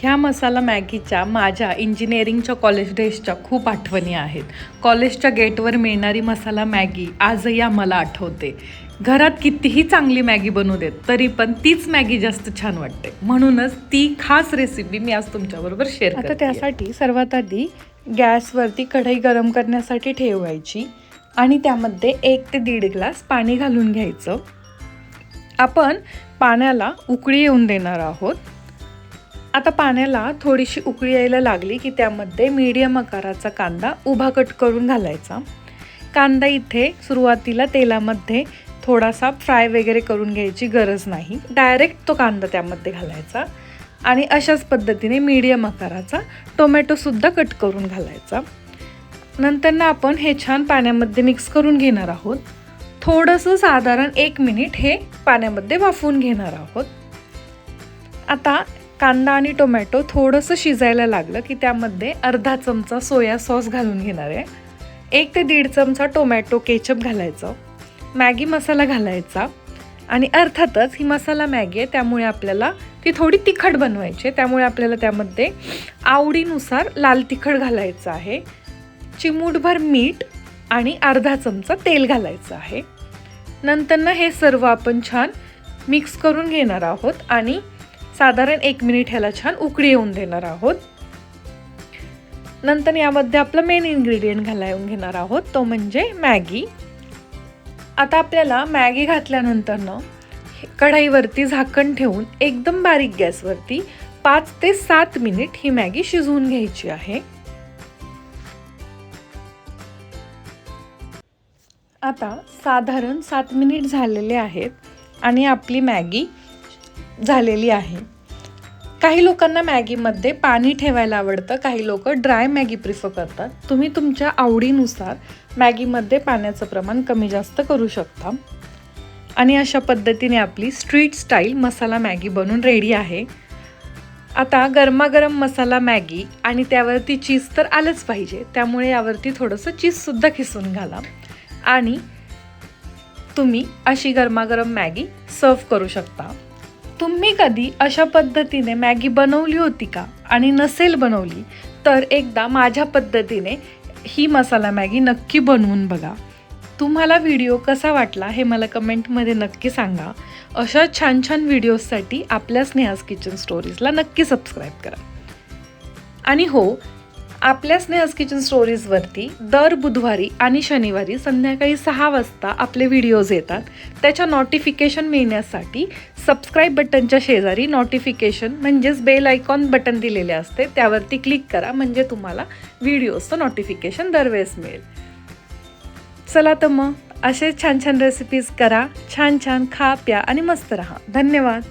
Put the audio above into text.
ह्या मसाला मॅगीच्या माझ्या इंजिनिअरिंगच्या कॉलेज डेजच्या खूप आठवणी आहेत. कॉलेजच्या गेटवर मिळणारी मसाला मॅगी आजही आम्हाला आठवते. घरात कितीही चांगली मॅगी बनवू देत तरी पण तीच मॅगी जास्त छान वाटते. म्हणूनच ती खास रेसिपी मी आज तुमच्याबरोबर शेअर करते. आता त्यासाठी सर्वात आधी गॅसवरती कढई गरम करण्यासाठी ठेवायची आणि त्यामध्ये 1 ते 1.5 ग्लास पाणी घालून घ्यायचं. आपण पाण्याला उकळी येऊन देणार आहोत. आता पाण्याला थोडीशी उकळी यायला लागली की त्यामध्ये मीडियम आकाराचा कांदा उभा कट करून घालायचा. कांदा इथे सुरुवातीला तेलामध्ये थोडासा फ्राय वगैरे करून घ्यायची गरज नाही, डायरेक्ट तो कांदा त्यामध्ये घालायचा. आणि अशाच पद्धतीने मीडियम आकाराचा टोमॅटोसुद्धा कट करून घालायचा. नंतर आपण हे छान पाण्यामध्ये मिक्स करून घेणार आहोत. थोडंसं साधारण 1 मिनिट हे पाण्यामध्ये वाफवून घेणार आहोत. आता कांदा आणि टोमॅटो थोडंसं शिजायला लागलं की त्यामध्ये अर्धा चमचा सोया सॉस घालून घेणार आहे. 1 ते 1.5 चमचा टोमॅटो केचप घालायचं. मॅगी मसाला घालायचा. आणि अर्थातच ही मसाला मॅगी आहे त्यामुळे आपल्याला ती थोडी तिखट बनवायची आहे, त्यामुळे आपल्याला त्यामध्ये आवडीनुसार लाल तिखट घालायचं आहे. चिमूटभर मीठ आणि अर्धा चमचा तेल घालायचं आहे. नंतर हे सर्व आपण छान मिक्स करून घेणार आहोत आणि साधारण 1 मिनिट ह्याला छान उकळी येऊन देणार आहोत. नंतर यामध्ये आपलं मेन इन्ग्रेडियंट घालून घेणार आहोत, तो म्हणजे मॅगी. आता आपल्याला मॅगी घातल्यानंतर कढईवरती झाकण ठेवून एकदम बारीक गॅसवरती 5 ते 7 मिनिट ही मॅगी शिजवून घ्यायची आहे. आता साधारण 7 मिनिट झालेले आहेत आणि आपली मॅगी झालेली आहे. काही लोकांना मॅगीमध्ये पाणी ठेवायला आवडतं, काही लोक ड्राय मॅगी प्रिफर करतात. तुम्ही तुमच्या आवडीनुसार मॅगीमध्ये पाण्याचं प्रमाण कमी जास्त करू शकता. आणि अशा पद्धतीने आपली स्ट्रीट स्टाईल मसाला मॅगी बनून रेडी आहे. आता गरमागरम मसाला मॅगी आणि त्यावरती चीज तर आलंच पाहिजे, त्यामुळे यावरती थोडंसं चीजसुद्धा खिसून घाला आणि तुम्ही अशी गरमागरम मॅगी सर्व करू शकता. तुम्ही कधी अशा पद्धतीने मॅगी बनवली होती का? आणि नसेल बनवली तर एकदा माझ्या पद्धतीने ही मसाला मॅगी नक्की बनवून बघा. तुम्हाला व्हिडिओ कसा वाटला हे मला कमेंटमध्ये नक्की सांगा. अशा छान छान व्हिडिओजसाठी आपल्या स्नेहाज किचन स्टोरीजला नक्की सबस्क्राईब करा. आणि हो, आपल्या स्नेहाज किचन स्टोरीजवरती दर बुधवारी आणि शनिवारी संध्याकाळी 6 वाजता आपले व्हिडिओज येतात. त्याच्या नोटिफिकेशन मिळण्यासाठी सबस्क्राईब बटनच्या शेजारी नोटिफिकेशन म्हणजेच बेल आयकॉन बटन दिलेले असते, त्यावरती क्लिक करा म्हणजे तुम्हाला व्हिडिओजचं नोटिफिकेशन दरवेळेस मिळेल. चला तर मग असे छान छान रेसिपीज करा, छान छान खा प्या आणि मस्त रहा. धन्यवाद.